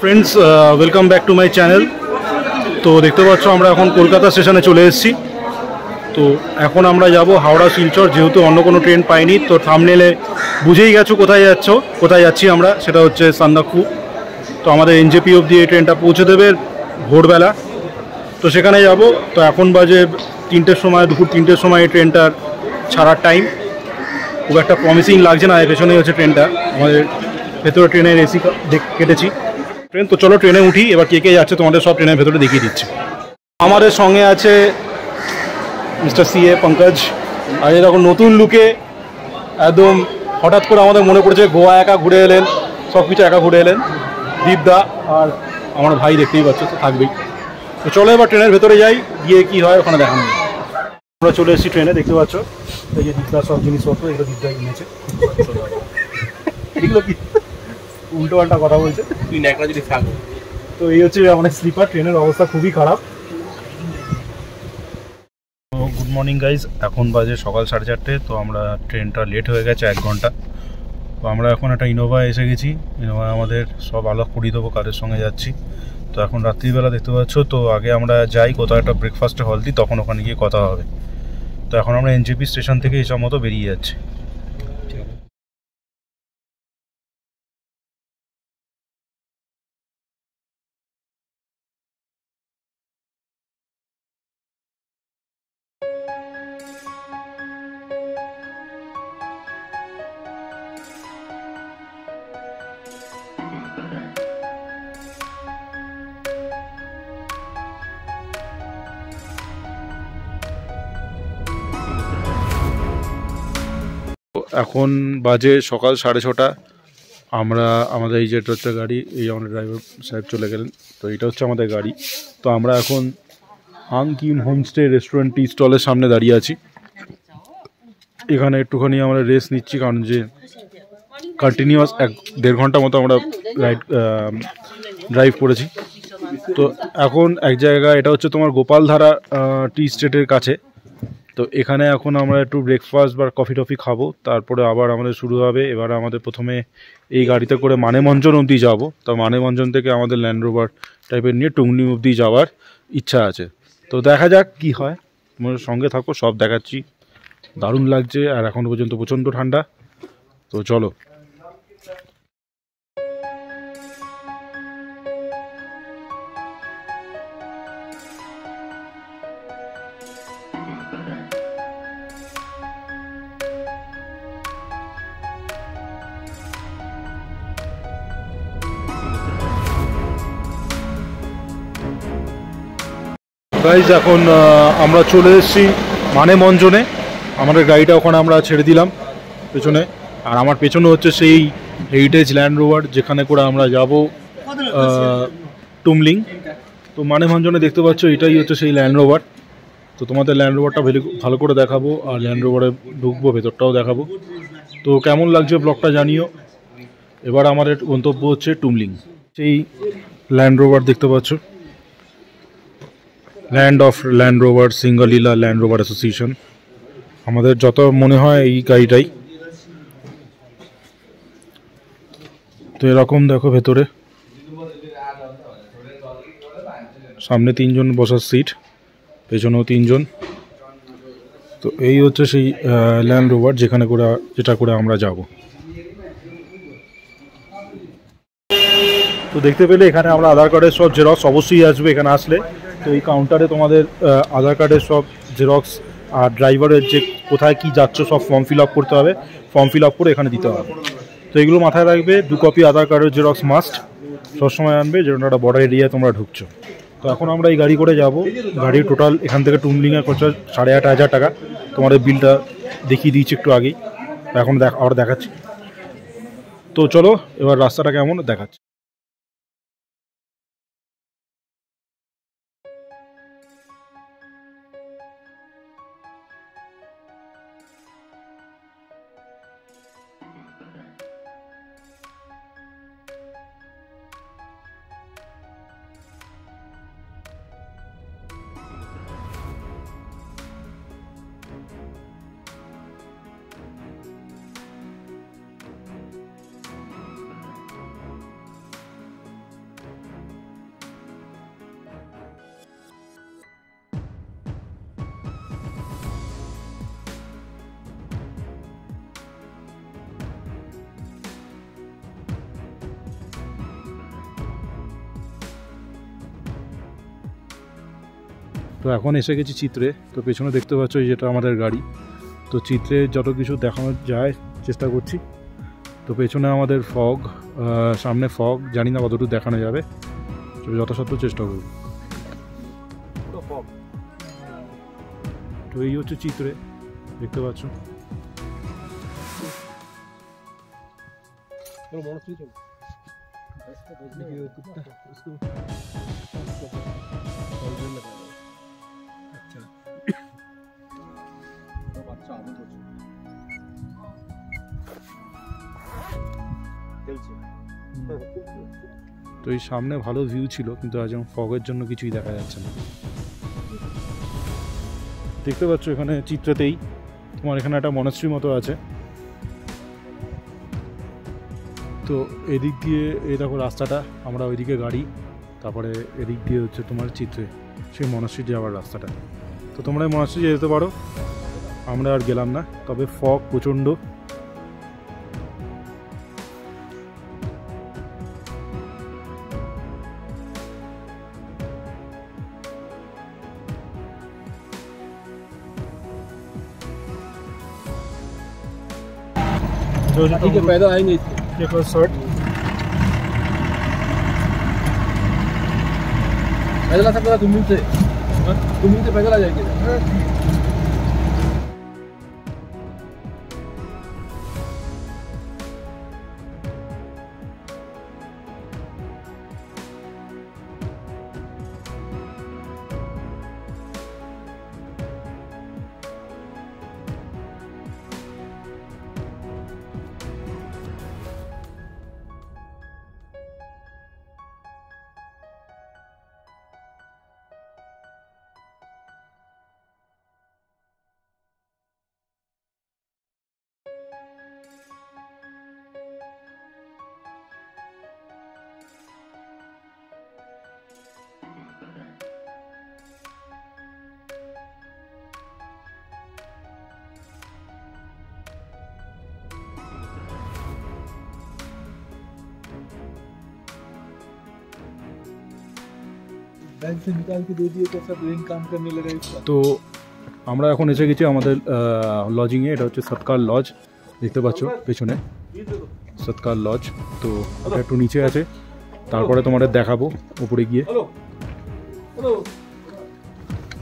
Friends, welcome back to my channel. তো দেখতে পাচ্ছ আমরা এখন কলকাতা স্টেশনে চলে এসেছি। তো এখন আমরা যাব হাওড়া শিলচর, যেহেতু অন্য কোনো ট্রেন পাইনি। তো থাম্বনেলে বুঝেই গেছো কোথায় যাচ্ছি আমরা, সেটা হচ্ছে সান্দাকফু। তো আমাদের এনজেপি অবধি এই ট্রেনটা পৌঁছে দেবে ভোরবেলা, তো সেখানে যাব। তো এখন বাজে দুপুর 3টের সময় এই ট্রেনটার ছাড়ার টাইম। খুব একটা প্রমিসিং লাগছে না। পেছনেই হচ্ছে ট্রেনটা, আমাদের ভেতরে ট্রেনের এসি কেটেছি ট্রেন। তো চলো ট্রেনে উঠি, এবার কে কে যাচ্ছে তোমাদের সব ট্রেনের ভেতরে দেখিয়ে দিচ্ছি। আমাদের সঙ্গে আছে মিস্টার সিএ পঙ্কজ, আর এরকম নতুন লুকে একদম হঠাৎ করে আমাদের মনে পড়েছে গোয়া একা ঘুরে এলেন, সব কিছু একা ঘুরে এলেন দীপদা, আর আমার ভাই দেখতেই পাচ্ছ তো থাকবেই। তো চলো এবার ট্রেনের ভেতরে যাই, গিয়ে কি হয় ওখানে দেখানো। আমরা চলে এসেছি ট্রেনে, দেখতে পাচ্ছ এই যে দীপদার সব জিনিসপত্র, এগুলো দীপদা কিনেছে। এগুলো কি উল্টো পাল্টা কথা বলছে, তুই একটা জিনিস থাকবে। তো এই হচ্ছে আমাদের স্লিপার, ট্রেনের অবস্থা খুবই খারাপ। গুড মর্নিং গাইজ, এখন বাজে সকাল 4:30। তো আমরা ট্রেনটা লেট হয়ে গেছে 1 ঘন্টা। তো আমরা এখন একটা ইনোভায় এসে গেছি। ইনোভা আমাদের সব আলোক করিয়ে দেবো, কাদের সঙ্গে যাচ্ছি। তো এখন রাত্রিবেলা দেখতে পাচ্ছ। তো আগে আমরা যাই কোথাও একটা ব্রেকফাস্টে হল দিই, তখন ওখানে গিয়ে কথা হবে। তো এখন আমরা এনজেপি স্টেশন থেকে এইসব মতো বেরিয়ে যাচ্ছি। এখন বাজে সকাল 6:30। আমরা আমাদের এই যেটা হচ্ছে গাড়ি, এই আমাদের ড্রাইভার সাহেব চলে গেলেন। তো এটা হচ্ছে আমাদের গাড়ি। তো আমরা এখন হাংকিম হোমস্টে রেস্টুরেন্ট টি স্টলের সামনে দাঁড়িয়ে আছি। এখানে একটুখানি আমরা রেস্ট নিচ্ছি, কারণ যে কন্টিনিউয়াস 1-1.5 ঘন্টা মতো আমরা ড্রাইভ করেছি। তো এখন এক জায়গায়, এটা হচ্ছে তোমার গোপালধারা টি স্টেটের কাছে। তো এখানে এখন আমরা একটু ব্রেকফাস্ট বা কফি টফি খাবো, তারপরে আবার আমাদের শুরু হবে। এবার আমাদের প্রথমে এই গাড়িতে করে মানেভঞ্জন অবধি যাবো। তো মানেভঞ্জন থেকে আমাদের ল্যান্ড রোভার টাইপের নিয়ে টুংনি অবধি যাওয়ার ইচ্ছা আছে। তো দেখা যাক কি হয়, তোমার সঙ্গে থাকো, সব দেখাচ্ছি। দারুণ লাগছে, আর এখন পর্যন্ত প্রচণ্ড ঠান্ডা। তো চলো। গাইজ এখন আমরা চলে এসেছি মানেভঞ্জনে। আমাদের গাড়িটা ওখানে আমরা ছেড়ে দিলাম পেছনে, আর আমার পেছনে হচ্ছে সেই হেরিটেজ ল্যান্ড রোভার, যেখানে করে আমরা যাব টুমলিং। তো মানেভঞ্জনে দেখতে পাচ্ছ এটাই হচ্ছে সেই ল্যান্ড রোভার। তো তোমাদের ল্যান্ড রোভারটা ভালো করে দেখাবো, আর ল্যান্ড রোভারে ঢুকবো, ভেতরটাও দেখাবো। তো কেমন লাগছে ব্লগটা জানিও। এবার আমাদের গন্তব্য হচ্ছে টুমলিং। সেই ল্যান্ড রোভার দেখতে পাচ্ছ, land of land rover, Singalila land rover association. আমাদের যত মনে হয় এই গাড়িটাই। তো এরকম দেখো ভেতরে, সামনে 3 জন বসার সিট, পেছনেও 3 জন। তো এই হচ্ছে সেই ল্যান্ড রোভার যেটা করে আমরা যাব। তো দেখতে পেলে এখানে আমরা আধার কার্ডের সব জেরক্স অবশ্যই আসবে এখানে আসলে। তো এই কাউন্টারে তোমাদের আধার কার্ডের সব জেরক্স, আর ড্রাইভারের যে কোথায় কি যাচ্ছ সব ফর্ম ফিল আপ করতে হবে, ফর্ম ফিল আপ করে এখানে দিতে হবে। তো এগুলো মাথায় রাখবে, 2 কপি আধার কার্ডের জেরক্স মাস্ট সবসময় আনবে, যেটা একটা বর্ডার এরিয়ায় তোমরা ঢুকছো। তো এখন আমরা এই গাড়ি করে যাব। গাড়ির টোটাল এখান থেকে টুমলিংয়ের খরচা 8,500 টাকা। তোমাদের বিলটা দেখিয়ে দিয়েছি একটু আগেই, এখন আবার দেখাচ্ছি। তো চলো এবার রাস্তাটা কেমন দেখাচ্ছি। তো এখন এসে গেছি চিত্রে। তো পেছনে দেখতে পাচ্ছ যেটা আমাদের গাড়ি। তো চিত্রে যত কিছু দেখানো যায় চেষ্টা করছি। তো পেছনে আমাদের ফগ, সামনে ফগ, জানি না কতটুকু দেখানো যাবে, তো যথাসাধ্য চেষ্টা করব। তো এই হচ্ছে চিত্রে, দেখতে পাচ্ছ। তো এই সামনে ভালো ভিউ ছিল, কিন্তু আজ ফগের জন্য কিছুই দেখা যাচ্ছে না। দেখতে পাচ্ছ এখানে চিত্রতেই তোমার এখানে একটা মনাস্ট্রি মতো আছে। তো এদিক দিয়ে এই দেখো রাস্তাটা, আমরা ওইদিকে গাড়ি, তারপরে এদিক দিয়ে হচ্ছে তোমার চিত্রে সেই মনাস্ট্রি যাওয়ার রাস্তাটা। তো তোমরা এই মনাস্ট্রি যেতে পারো, আমরা আর গেলাম না। তবে ফগ প্রচণ্ড। ठीक है, पैदल आएंगे इसके। पैदल आ सकता है, तुम से पैदल आ जाएंगे। बैंक से निकाल के दे दिए तो सब बैंक काम करने लगा इसका। तो আমরা এখন এসে গেছি আমাদের লজিংয়ে। এটা হচ্ছে সৎকার লজ, দেখতে পাচ্ছ পেছনে সৎকার লজ। তো এটা একটু নিচে আছে, তারপরে তোমাদের দেখাবো উপরে গিয়ে।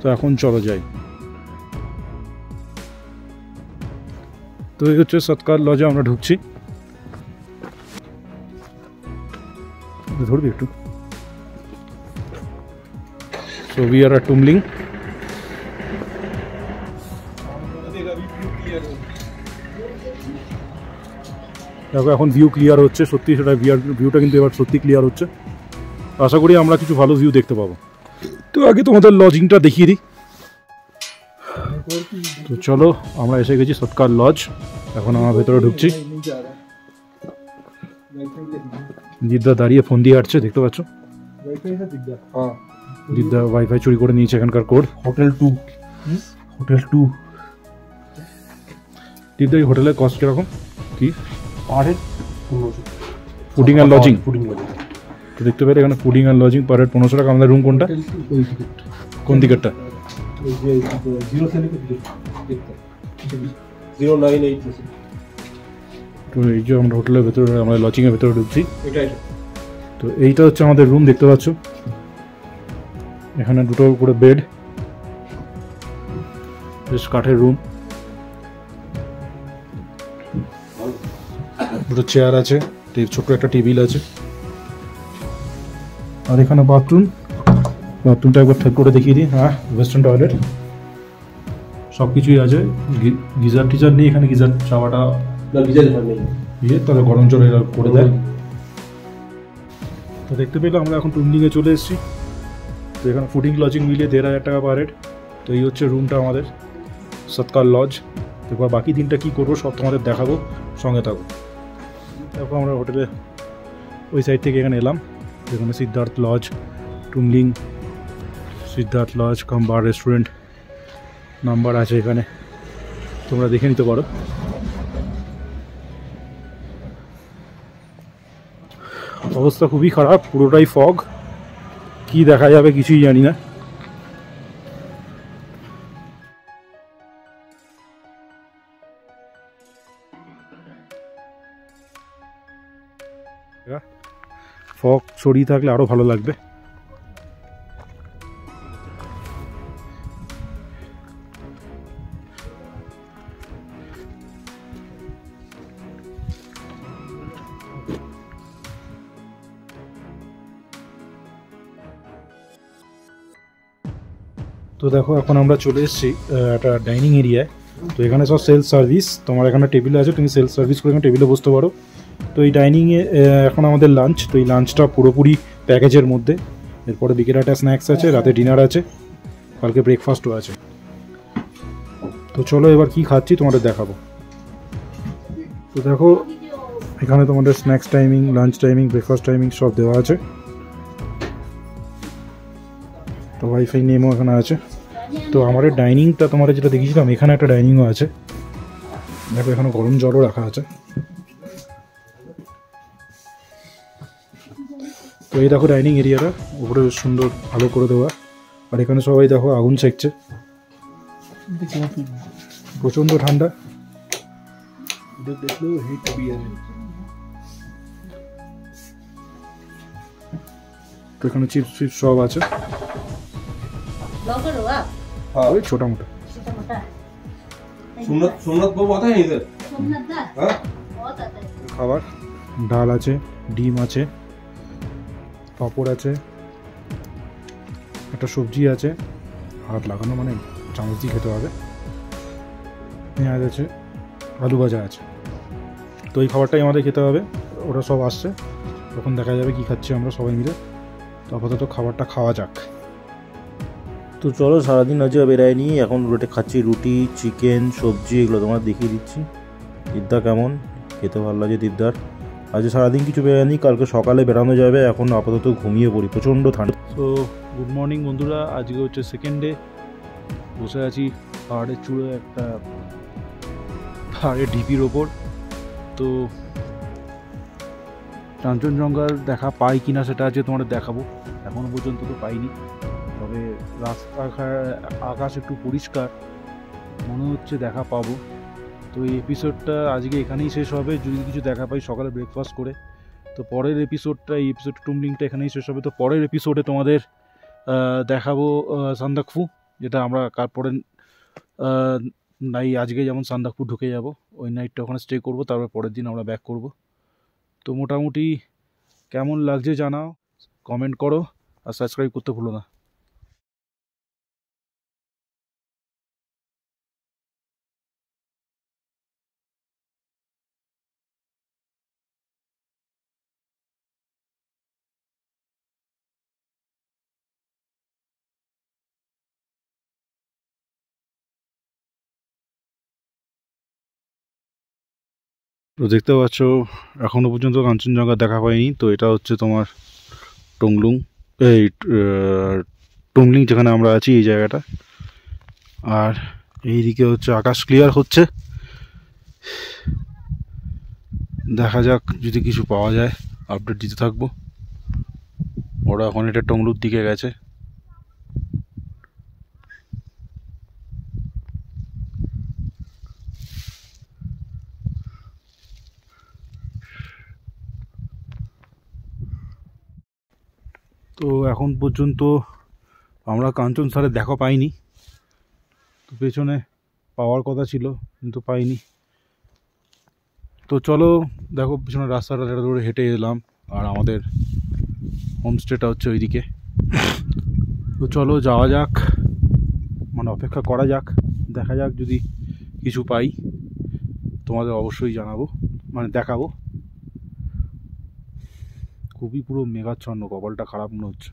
তো এখন চলো যাই। তো এই হচ্ছে সৎকার লজে আমরা ঢুকছি। ধরবি একটু। So we are at Tumling. দেখো এখন ভিউ ক্লিয়ার হচ্ছে, সত্যি সেটা ভিউটা কিন্তু এবার সত্যি ক্লিয়ার হচ্ছে। আশা করি আমরা কিছু ভালো ভিউ দেখতে পাবো। তো আগে তোমাদের লজিংটা দেখিয়ে দিই। তো চলো, আমরা এসে গেছি সৎকার লজ। এখন আমরা ভেতরে ঢুকছি। দিদা দাঁড়িয়ে ফোন দিয়ে হাঁটছে, দেখতে পাচ্ছ। দিদা ওয়াইফাই চুরি করে নিয়েছে এখানকার কোড। হোটেল 2 দিদা এই হোটেলের কস্ট কিরকম কি? Per head 1500 fooding and lodging. তো দেখতে পেলে এখানে fooding and lodging per head 1500 টাকা। আমাদের রুম কোনটা, কোন টিকিটটা? 098। তো এই যে আমরা হোটেলের ভেতরে, আমাদের লজিংয়ের ভেতরে ঢুকছি। তো এইটা হচ্ছে আমাদের রুম, দেখতে পাচ্ছ। এখানে দুটো করে বেড, বেশ কাঠের রুম। দুটো চেয়ার আছে, ছোট্ট একটা টেবিল আছে। আর এখানে বাথরুমটা একবার ঠিক করে দেখিয়ে দিই। হ্যাঁ, ওয়েস্টার্ন টয়লেট, সব কিছুই আছে। গিজার টিজার নেই এখানে, গিজার চাওয়াটা নেই, তাহলে গরম জল করে দেয়। তো দেখতে পেলাম আমরা এখন টুমলিংয়ে চলে এসেছি। তো এখানে ফুডিং লজিং মিলিয়ে 1500 টাকা পার হেড। তো এই হচ্ছে রুমটা আমাদের সৎকার লজ। এবার বাকি দিনটা কী করবো সব তোমাদের দেখাবো, সঙ্গে থাকো। তারপর আমরা হোটেলে ওই সাইড থেকে এখানে এলাম, যেখানে সিদ্ধার্থ লজ, টুমলিং সিদ্ধার্থ লজ কাম বার রেস্টুরেন্ট নাম্বার আছে এখানে, তোমরা দেখে নিতে পারো। অবস্থা খুবই খারাপ, পুরোটাই ফগ, কি দেখা যাবে কিছুই জানি না। ফগ ছড়িয়ে থাকলে আরও ভালো লাগবে। তো দেখো এখন আমরা চলে এসেছি একটা ডাইনিং এরিয়ায়। তো এখানে সব সেলফ সার্ভিস, তোমার এখানে টেবিলে আছে, তুমি সেলফ সার্ভিস করে এখানে টেবিলে বসতে পারো। তো এই ডাইনিংয়ে এখন আমাদের লাঞ্চ, তো এই লাঞ্চটা পুরোপুরি প্যাকেজের মধ্যে। এরপরে বিকেলে একটা স্ন্যাক্স আছে, রাতে ডিনার আছে, কালকে ব্রেকফাস্টও আছে। তো চলো এবার কি খাচ্ছি তোমাদের দেখাবো। তো দেখো এখানে তোমাদের snacks timing, lunch timing, breakfast timing সব দেওয়া আছে। তো ওয়াইফাই নেমও এখানে আছে। তো আমাদের ডাইনিংটা তোমাদের যেটা দেখিয়েছিলাম, এখানে একটা ডাইনিংও আছে। দেখো এখানে গরম জলও রাখা আছে। তো এই দেখো ডাইনিং এরিয়াটা উপরে সুন্দর আলো করে দেওয়া। আর এখানে সবাই দেখো আগুন সেঁকছে, প্রচণ্ড ঠান্ডা। তো এখানে চিপস ফিপস সব আছে, ওই छोटा मोटा। খাবার ডাল আছে, ডিম আছে, পাঁপড় আছে, একটা সবজি আছে, হাত লাগানো মানে চামচ দিয়ে খেতে হবে, পেঁয়াজ আছে, আলু ভাজা আছে। তো এই খাবারটাই আমাদের খেতে হবে। ওরা সব আসছে, তখন দেখা যাবে কি খাচ্ছি আমরা সবাই মিলে। তো আপাতত খাবারটা খাওয়া যাক। তো চলো, সারাদিন আজকে বেরাইনি, এখন রুটে খাচ্ছি রুটি, চিকেন, সবজি, এগুলো তোমার দেখিয়ে দিচ্ছি। দিদা কেমন খেতে ভালো লাগে দিদার। আজকে সারাদিন কিছু বেরাইনি, কালকে সকালে বেরানো যাবে। এখন আপাতত ঘুমিয়ে পড়ি, প্রচণ্ড ঠান্ডা। তো গুড মর্নিং বন্ধুরা, আজকে হচ্ছে সেকেন্ড ডে। বসে আছি পাহাড়ের চূড়ে, একটা পাহাড়ের ঢিপির ওপর। তো কাঞ্চনজঙ্ঘার দেখা পাই কিনা সেটা আজকে তোমাদের দেখাবো। এখনও পর্যন্ত তো পাইনি, তবে রাস্তাঘাট আকাশ একটু পরিষ্কার, মনে হচ্ছে দেখা পাবো। তো এই এপিসোডটা আজকে এখানেই শেষ হবে, যদি কিছু দেখা পাই সকালে ব্রেকফাস্ট করে। তো পরের এপিসোডটা, এই এপিসোড টুমলিংটা এখানেই শেষ হবে। তো পরের এপিসোডে তোমাদের দেখাবো সান্দাকফু, যেটা আমরা পরের নাই, আজকে যেমন সান্দাকফু ঢুকে যাব, ওই নাইটটা ওখানে স্টে করবো, তারপর পরের দিন আমরা ব্যাক করব। তো মোটামুটি কেমন লাগছে জানাও, কমেন্ট করো, আর সাবস্ক্রাইব করতে ভুলো না। তো দেখতে পাচ্ছ এখনও পর্যন্ত কাঞ্চনজঙ্ঘা দেখা পাইনি। তো এটা হচ্ছে তোমার টুমলিং, যেখানে আমরা আছি এই জায়গাটা। আর এইদিকে হচ্ছে আকাশ ক্লিয়ার হচ্ছে, দেখা যাক যদি কিছু পাওয়া যায় আপডেট দিতে থাকবো। ওরা এখন এটা টংলুর দিকে গেছে। তো এখন পর্যন্ত আমরা কাঞ্চন স্যারের দেখা পাইনি। তো পেছনে পাওয়ার কথা ছিল কিন্তু পাইনি। তো চলো দেখো পিছনে রাস্তাটা ধরে হেঁটে এলাম, আর আমাদের হোমস্টেটা হচ্ছে ওইদিকে। তো চলো যাওয়া যাক, মানে অপেক্ষা করা যাক, দেখা যাক যদি কিছু পাই তোমাদের অবশ্যই জানাবো, মানে দেখাবো। খুবই পুরো মেঘাচ্ছন্ন, কপালটা খারাপ মনে হচ্ছে।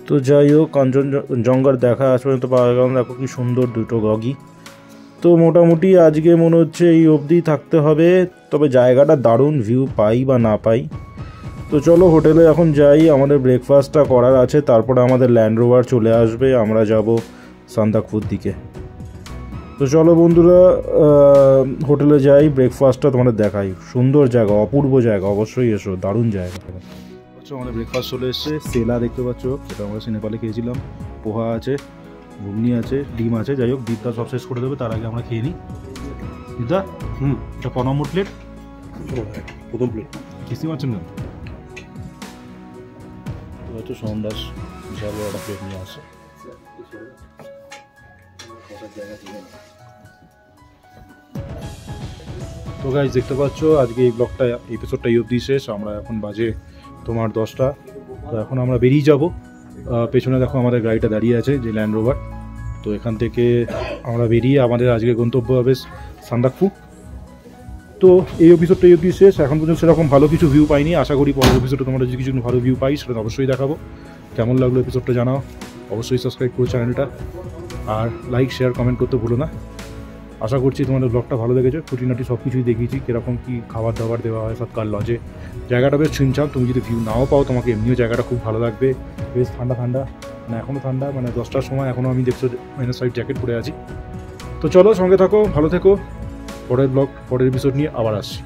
তো যাই হোক, কাঞ্চনজঙ্ঘার দেখা আজ পর্যন্ত পাওয়া গেল। দেখো কি সুন্দর দুটো গগি। তো মোটামুটি আজকে মনে হচ্ছে এই অবধি থাকতে হবে, তবে জায়গাটা দারুণ, ভিউ পাই বা না পাই। তো চলো হোটেলে এখন যাই, আমাদের ব্রেকফাস্টটা করার আছে, তারপরে আমাদের ল্যান্ড রোভার চলে আসবে, আমরা যাব সান্দাকফুর দিকে। তো চলো বন্ধুরা, হোটেলে যাই, ব্রেকফাস্টটা তোমাদের দেখাই। সুন্দর জায়গা, অপূর্ব জায়গা, অবশ্যই এসো, দারুণ জায়গা। আমাদের ব্রেকফাস্ট চলে এসছে। সেলা দেখতে পাচ্ছ, যেটা আমরা নেপালে খেয়েছিলাম। পোহা আছে, ঘুগনি আছে, ডিম আছে। যাই হোক, দিদা সব শেষ করে দেবে, তার আগে আমরা খেয়ে নিই। দিদা, এটা ক নম্বর প্লেট? প্রথম প্লেট। কিস্তি মারছেন কেন? হচ্ছে সন্দাস বিশাল বড় একটা প্লেট নিয়ে আসে। তো গাইজ দেখতে পাচ্ছ, আজকে এই ব্লগটা, এপিসোডটা এই অবধি শেষ। আমরা এখন বাজে তোমার 10টা। তো এখন আমরা বেরিয়ে যাব। পেছনে দেখো আমাদের গাড়িটা দাঁড়িয়ে আছে, যে ল্যান্ড রোভার। তো এখান থেকে আমরা বেরিয়ে আমাদের আজকে গন্তব্য হবে সান্দাকফু। তো এই এপিসোডটা এই অবধি শেষ। এখন পর্যন্ত সেরকম ভালো কিছু ভিউ পাইনি। আশা করি পরের এপিসোডে তোমরা যদি কিছু ভালো ভিউ পাই, সেটা অবশ্যই দেখাবো। কেমন লাগলো এপিসোডটা জানাও, অবশ্যই সাবস্ক্রাইব করো চ্যানেলটা, আর লাইক শেয়ার কমেন্ট করতে ভুলো না। আশা করছি তোমাদের ব্লগটা ভালো লেগেছে। খুঁটিনাটি সব কিছুই দেখিয়েছি, কীরকম কী খাবার দাবার দেওয়া হয় সৎকার লজে। জায়গাটা বেশ ছিমছাম। তুমি যদি ভিউ নাও পাও, তোমাকে এমনিও জায়গাটা খুব ভালো লাগবে। বেশ ঠান্ডা ঠান্ডা, মানে এখনও ঠান্ডা, মানে 10টার সময় এখনও আমি দেখছো -5 জ্যাকেট পরে আছি। তো চলো, সঙ্গে থাকো, ভালো থেকো। পরের ব্লগ, পরের এপিসোড নিয়ে আবার আসছি।